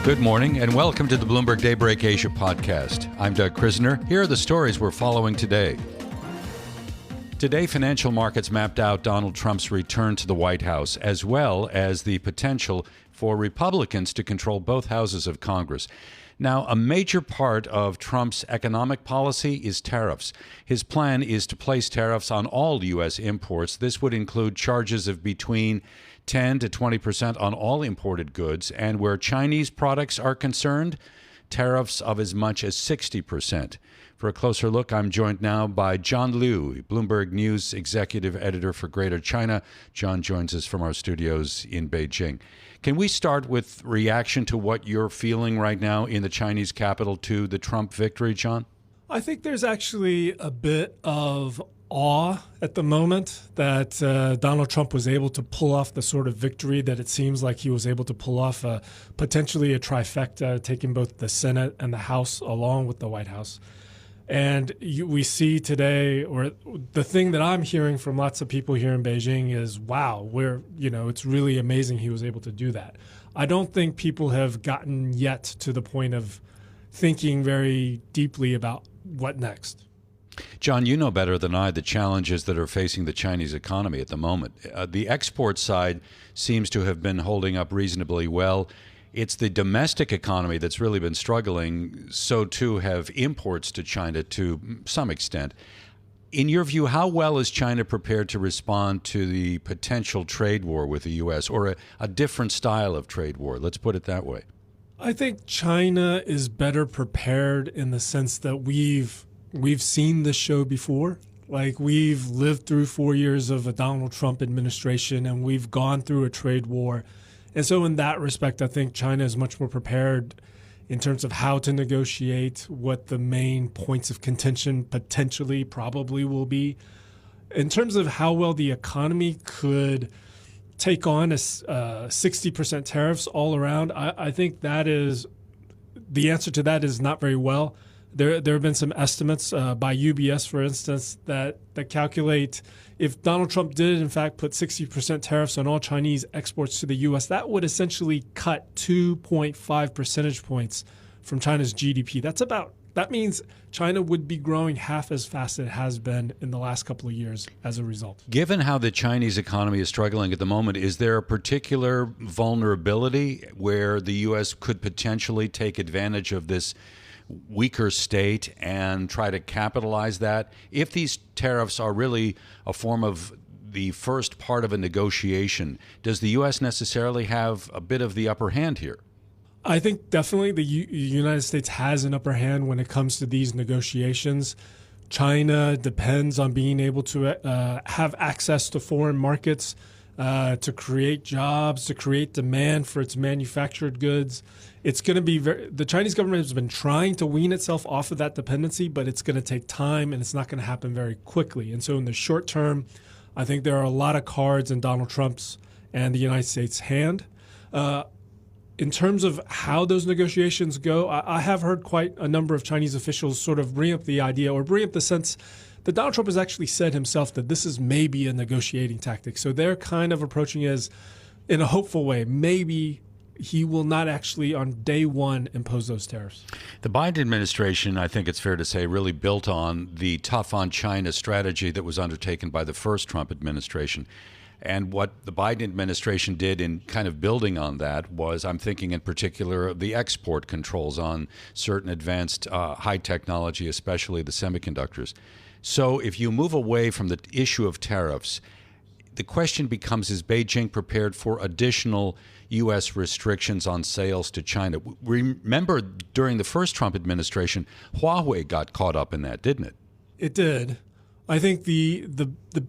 Good morning and welcome to the Bloomberg Daybreak Asia podcast. I'm Doug Krisner. Here are the stories we're following today. Today, financial markets mapped out Donald Trump's return to the White House, as well as the potential for Republicans to control both houses of Congress. Now, a major part of Trump's economic policy is tariffs. His plan is to place tariffs on all U.S. imports. This would include charges of between 10 to 20% on all imported goods, and where Chinese products are concerned, tariffs of as much as 60%. For a closer look, I'm joined now by John Liu, Bloomberg News Executive Editor for Greater China. John joins us from our studios in Beijing. Can we start with reaction to what you're feeling right now in the Chinese capital to the Trump victory, John? I think there's actually a bit of awe at the moment that Donald Trump was able to pull off the sort of victory that it seems like he was able to pull off, potentially a trifecta, taking both the Senate and the House along with the White House. And we see today, or the thing that I'm hearing from lots of people here in Beijing is, wow, it's really amazing he was able to do that. I don't think people have gotten yet to the point of thinking very deeply about what next. John, you know better than I the challenges that are facing the Chinese economy at the moment. The export side seems to have been holding up reasonably well. It's the domestic economy that's really been struggling. So too have imports to China to some extent. In your view, how well is China prepared to respond to the potential trade war with the U.S. or a different style of trade war? Let's put it that way. I think China is better prepared in the sense that we've seen this show before. Like, we've lived through 4 years of a Donald Trump administration, and we've gone through a trade war. And so in that respect, I think China is much more prepared in terms of how to negotiate, what the main points of contention potentially probably will be. In terms of how well the economy could take on a 60% tariffs all around, I think that is the answer to that is not very well. There have been some estimates by UBS, for instance, that calculate if Donald Trump did, in fact, put 60% tariffs on all Chinese exports to the U.S., that would essentially cut 2.5 percentage points from China's GDP. That means China would be growing half as fast as it has been in the last couple of years as a result. Given how the Chinese economy is struggling at the moment, is there a particular vulnerability where the U.S. could potentially take advantage of this weaker state and try to capitalize that? If these tariffs are really a form of the first part of a negotiation, does the U.S. necessarily have a bit of the upper hand here? I think definitely the United States has an upper hand when it comes to these negotiations. China depends on being able to have access to foreign markets, to create jobs, to create demand for its manufactured goods. It's going to be the Chinese government has been trying to wean itself off of that dependency, but it's going to take time and it's not going to happen very quickly. And so in the short term, I think there are a lot of cards in Donald Trump's and the United States' hand. In terms of how those negotiations go, I have heard quite a number of Chinese officials sort of bring up the idea or bring up the sense that Donald Trump has actually said himself that this is maybe a negotiating tactic. So they're kind of approaching it as in a hopeful way. Maybe he will not actually on day one impose those tariffs. The Biden administration, I think it's fair to say, really built on the tough on China strategy that was undertaken by the first Trump administration. And what the Biden administration did in kind of building on that was, I'm thinking in particular of the export controls on certain advanced high technology, especially the semiconductors. So if you move away from the issue of tariffs, the question becomes, is Beijing prepared for additional U.S. restrictions on sales to China? Remember, during the first Trump administration, Huawei got caught up in that, didn't it? It did. I think the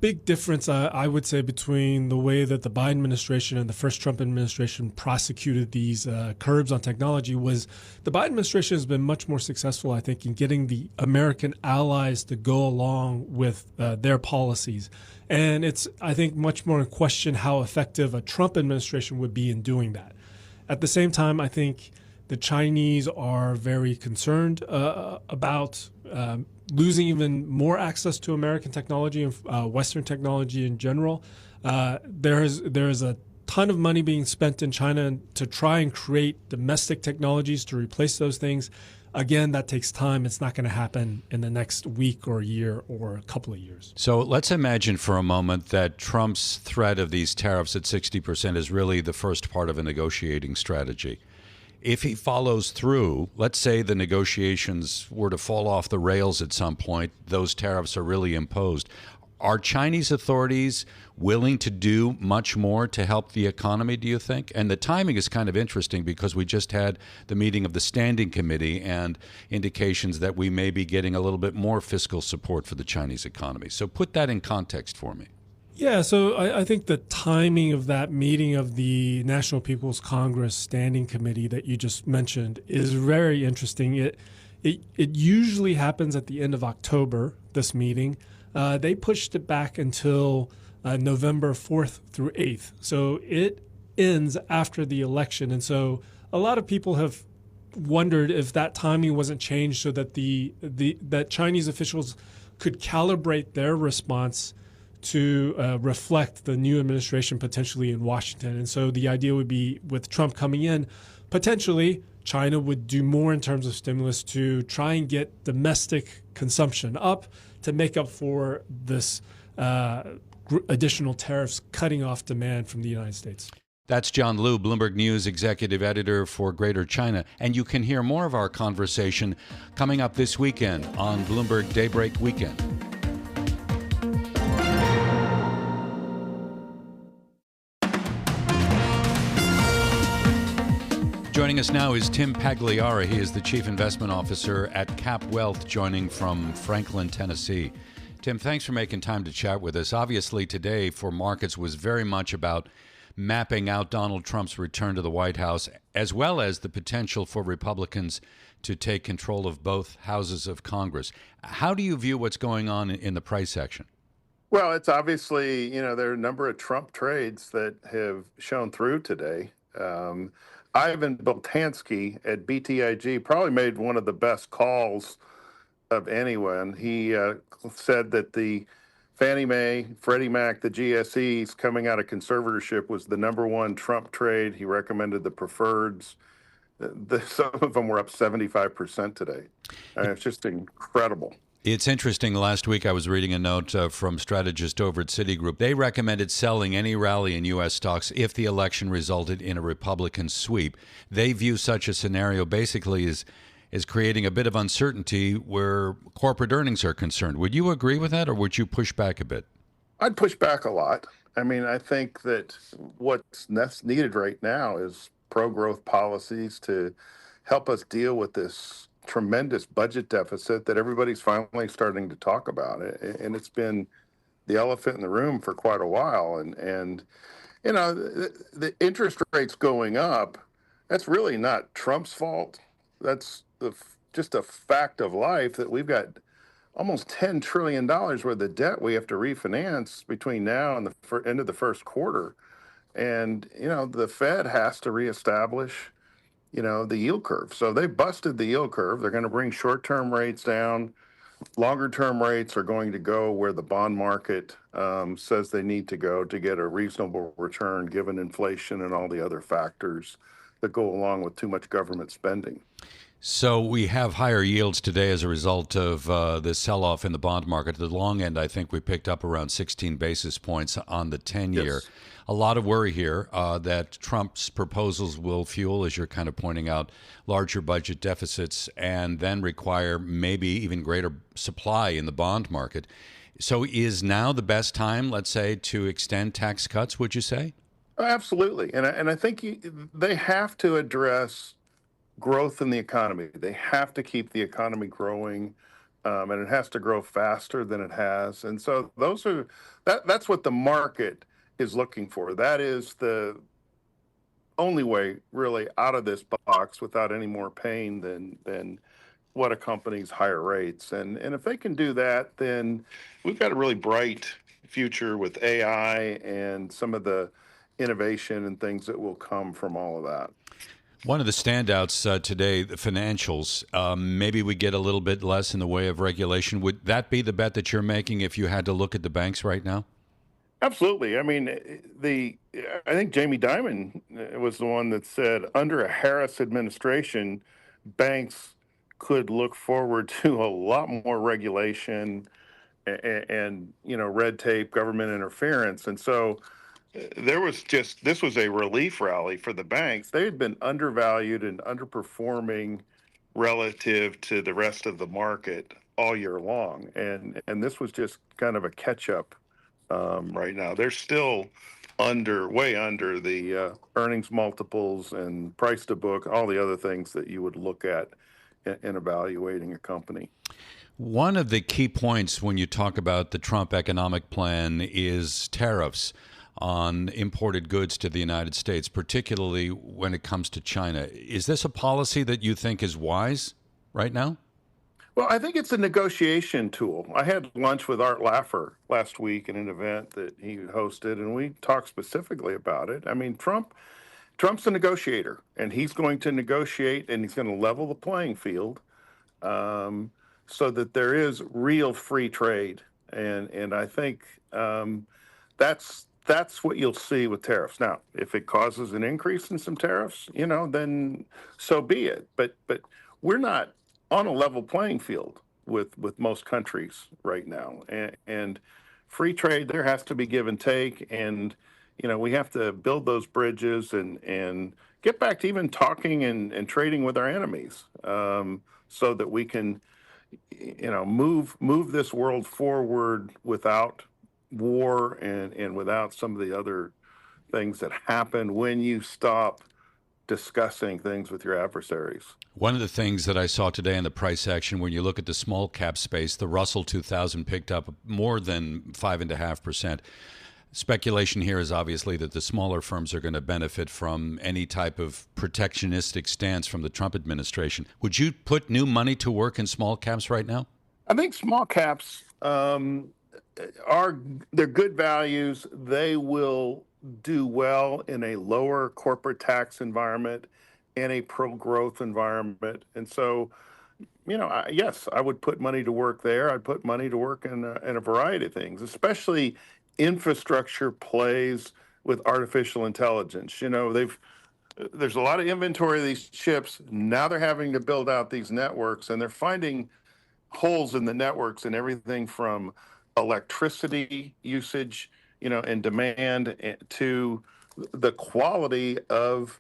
big difference, I would say, between the way that the Biden administration and the first Trump administration prosecuted these curbs on technology was the Biden administration has been much more successful, I think, in getting the American allies to go along with their policies. And it's, I think, much more in question how effective a Trump administration would be in doing that. At the same time, I think the Chinese are very concerned about losing even more access to American technology and Western technology in general. There is a ton of money being spent in China to try and create domestic technologies to replace those things. Again, that takes time. It's not going to happen in the next week or year or a couple of years. So let's imagine for a moment that Trump's threat of these tariffs at 60% is really the first part of a negotiating strategy. If he follows through, let's say the negotiations were to fall off the rails at some point, those tariffs are really imposed. Are Chinese authorities willing to do much more to help the economy, do you think? And the timing is kind of interesting because we just had the meeting of the Standing Committee and indications that we may be getting a little bit more fiscal support for the Chinese economy. So put that in context for me. Yeah, so I think the timing of that meeting of the National People's Congress Standing Committee that you just mentioned is very interesting. It usually happens at the end of October, this meeting. They pushed it back until November 4th through 8th. So it ends after the election. And so a lot of people have wondered if that timing wasn't changed so that that Chinese officials could calibrate their response to reflect the new administration potentially in Washington. And so the idea would be with Trump coming in, potentially China would do more in terms of stimulus to try and get domestic consumption up to make up for this additional tariffs cutting off demand from the United States. That's John Liu, Bloomberg News executive editor for Greater China. And you can hear more of our conversation coming up this weekend on Bloomberg Daybreak Weekend. Joining us now is Tim Pagliara. He is the Chief Investment Officer at CapWealth, joining from Franklin, Tennessee. Tim, thanks for making time to chat with us. Obviously, today for markets was very much about mapping out Donald Trump's return to the White House, as well as the potential for Republicans to take control of both houses of Congress. How do you view what's going on in the price action? Well, it's obviously, there are a number of Trump trades that have shown through today. Ivan Boltansky at BTIG probably made one of the best calls of anyone. He said that the Fannie Mae, Freddie Mac, the GSEs coming out of conservatorship was the number one Trump trade. He recommended the preferreds. Some of them were up 75% today. It's just incredible. It's interesting. Last week I was reading a note from strategists over at Citigroup. They recommended selling any rally in U.S. stocks if the election resulted in a Republican sweep. They view such a scenario basically as creating a bit of uncertainty where corporate earnings are concerned. Would you agree with that, or would you push back a bit? I'd push back a lot. I mean, I think that what's needed right now is pro-growth policies to help us deal with this tremendous budget deficit that everybody's finally starting to talk about. And it's been the elephant in the room for quite a while. And the interest rates going up, that's really not Trump's fault. That's just a fact of life that we've got almost $10 trillion worth of debt we have to refinance between now and the end of the first quarter. And, the Fed has to reestablish the yield curve. So they busted the yield curve. They're going to bring short-term rates down. Longer-term rates are going to go where the bond market says they need to go to get a reasonable return given inflation and all the other factors that go along with too much government spending. So we have higher yields today as a result of the sell-off in the bond market. At the long end, I think we picked up around 16 basis points on the 10-year. Yes. A lot of worry here that Trump's proposals will fuel, as you're kind of pointing out, larger budget deficits and then require maybe even greater supply in the bond market. So is now the best time, let's say, to extend tax cuts, would you say? Absolutely. And I think they have to address growth in the economy. They have to keep the economy growing, and it has to grow faster than it has. And so that's what the market is looking for. That is the only way really out of this box without any more pain than what accompanies higher rates. And if they can do that, then we've got a really bright future with AI and some of the innovation and things that will come from all of that. One of the standouts today, the financials, maybe we get a little bit less in the way of regulation. Would that be the bet that you're making if you had to look at the banks right now? Absolutely. I mean, I think Jamie Dimon was the one that said under a Harris administration, banks could look forward to a lot more regulation and red tape, government interference. And so this was a relief rally for the banks. They had been undervalued and underperforming relative to the rest of the market all year long, and this was just kind of a catch up. Right now they're still way under the earnings multiples and price to book, all the other things that you would look at in evaluating a company. One of the key points when you talk about the Trump economic plan is tariffs on imported goods to the United States, particularly when it comes to China. Is this a policy that you think is wise right now? Well, I think it's a negotiation tool. I had lunch with Art Laffer last week in an event that he hosted, and we talked specifically about it. I mean, Trump's a negotiator, and he's going to negotiate, and he's going to level the playing field, so that there is real free trade. And I think that's what you'll see with tariffs. Now, if it causes an increase in some tariffs, then so be it. But we're not on a level playing field with most countries right now. And free trade, there has to be give and take, and we have to build those bridges and get back to even talking and trading with our enemies, so that we can move this world forward without war and without some of the other things that happen when you stop discussing things with your adversaries. One of the things that I saw today in the price action, when you look at the small cap space, the Russell 2000 picked up more than 5.5%. Speculation here is obviously that the smaller firms are going to benefit from any type of protectionistic stance from the Trump administration. Would you put new money to work in small caps right now? I think small caps they're good values. They will do well in a lower corporate tax environment and a pro-growth environment. And so, yes, I would put money to work there. I'd put money to work in a variety of things, especially infrastructure plays with artificial intelligence. There's a lot of inventory of these chips. Now they're having to build out these networks, and they're finding holes in the networks and everything from electricity usage, and demand to the quality of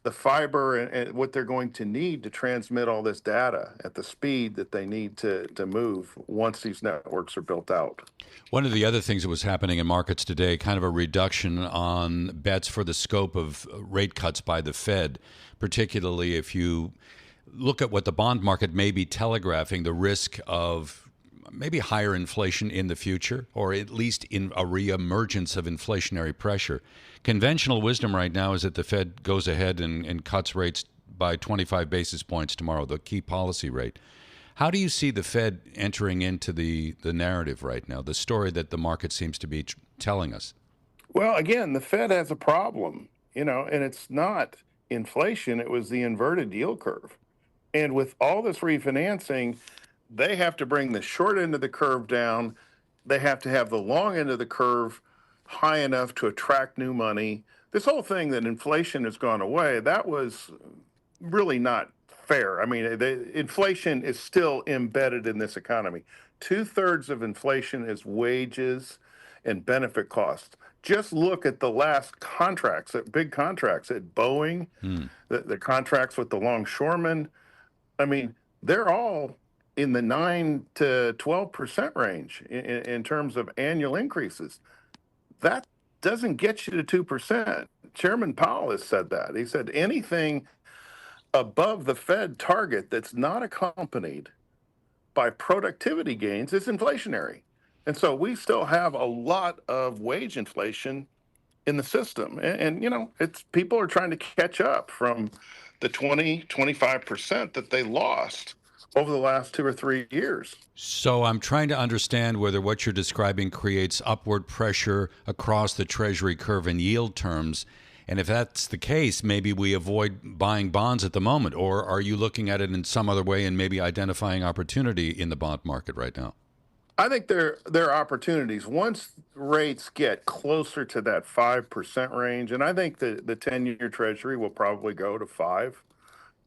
the fiber and what they're going to need to transmit all this data at the speed that they need to move once these networks are built out. One of the other things that was happening in markets today, kind of a reduction on bets for the scope of rate cuts by the Fed, particularly if you look at what the bond market may be telegraphing, the risk of maybe higher inflation in the future, or at least in a reemergence of inflationary pressure. Conventional wisdom right now is that the Fed goes ahead and cuts rates by 25 basis points tomorrow, the key policy rate. How do you see the Fed entering into the narrative right now, the story that the market seems to be telling us? Well, again, the Fed has a problem, and it's not inflation, it was the inverted yield curve. And with all this refinancing, they have to bring the short end of the curve down. They have to have the long end of the curve high enough to attract new money. This whole thing that inflation has gone away, that was really not fair. I mean, inflation is still embedded in this economy. 2/3 of inflation is wages and benefit costs. Just look at the last contracts, big contracts at Boeing, the contracts with the longshoremen. I mean, they're all in the 9 to 12% range in terms of annual increases. That doesn't get you to 2%. Chairman Powell has said that. He said anything above the Fed target that's not accompanied by productivity gains is inflationary. And so we still have a lot of wage inflation in the system. And it's people are trying to catch up from the 25% that they lost over the last 2 or 3 years. So I'm trying to understand whether what you're describing creates upward pressure across the Treasury curve in yield terms. And if that's the case, maybe we avoid buying bonds at the moment. Or are you looking at it in some other way and maybe identifying opportunity in the bond market right now? I think there are opportunities once rates get closer to that 5% range, and I think the 10-year Treasury will probably go to 5.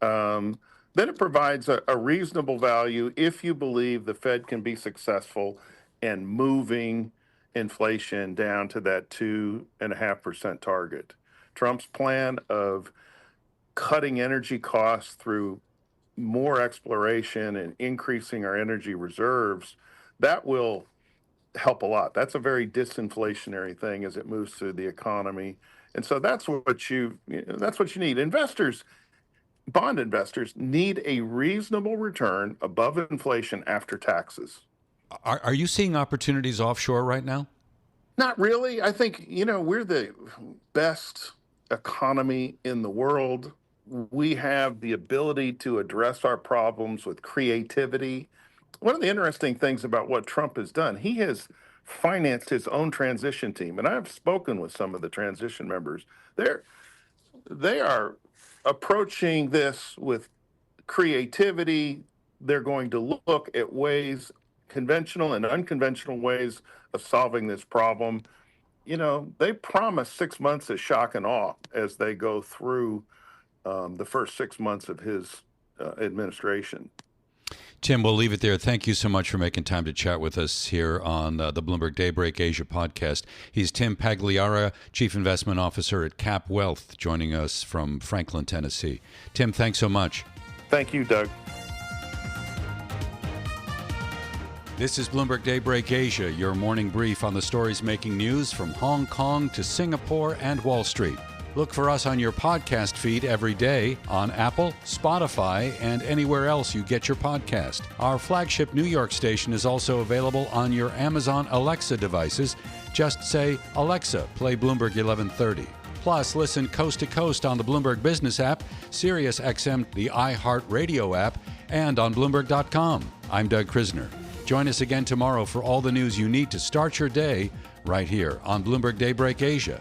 Then it provides a reasonable value if you believe the Fed can be successful in moving inflation down to that 2.5% target. Trump's plan of cutting energy costs through more exploration and increasing our energy reserves, that will help a lot. That's a very disinflationary thing as it moves through the economy. And so that's what that's what you need. Bond investors need a reasonable return above inflation after taxes. Are you seeing opportunities offshore right now? Not really. I think, we're the best economy in the world. We have the ability to address our problems with creativity. One of the interesting things about what Trump has done, he has financed his own transition team. And I've spoken with some of the transition members. They are approaching this with creativity. They're going to look at ways, conventional and unconventional ways of solving this problem. They promise 6 months of shock and awe as they go through the first 6 months of his administration. Tim, we'll leave it there. Thank you so much for making time to chat with us here on the Bloomberg Daybreak Asia podcast. He's Tim Pagliara, Chief Investment Officer at CapWealth, joining us from Franklin, Tennessee. Tim, thanks so much. Thank you, Doug. This is Bloomberg Daybreak Asia, your morning brief on the stories making news from Hong Kong to Singapore and Wall Street. Look for us on your podcast feed every day on Apple, Spotify, and anywhere else you get your podcast. Our flagship New York station is also available on your Amazon Alexa devices. Just say, Alexa, play Bloomberg 1130. Plus, listen coast to coast on the Bloomberg Business app, Sirius XM, the iHeartRadio app, and on Bloomberg.com. I'm Doug Krisner. Join us again tomorrow for all the news you need to start your day right here on Bloomberg Daybreak Asia.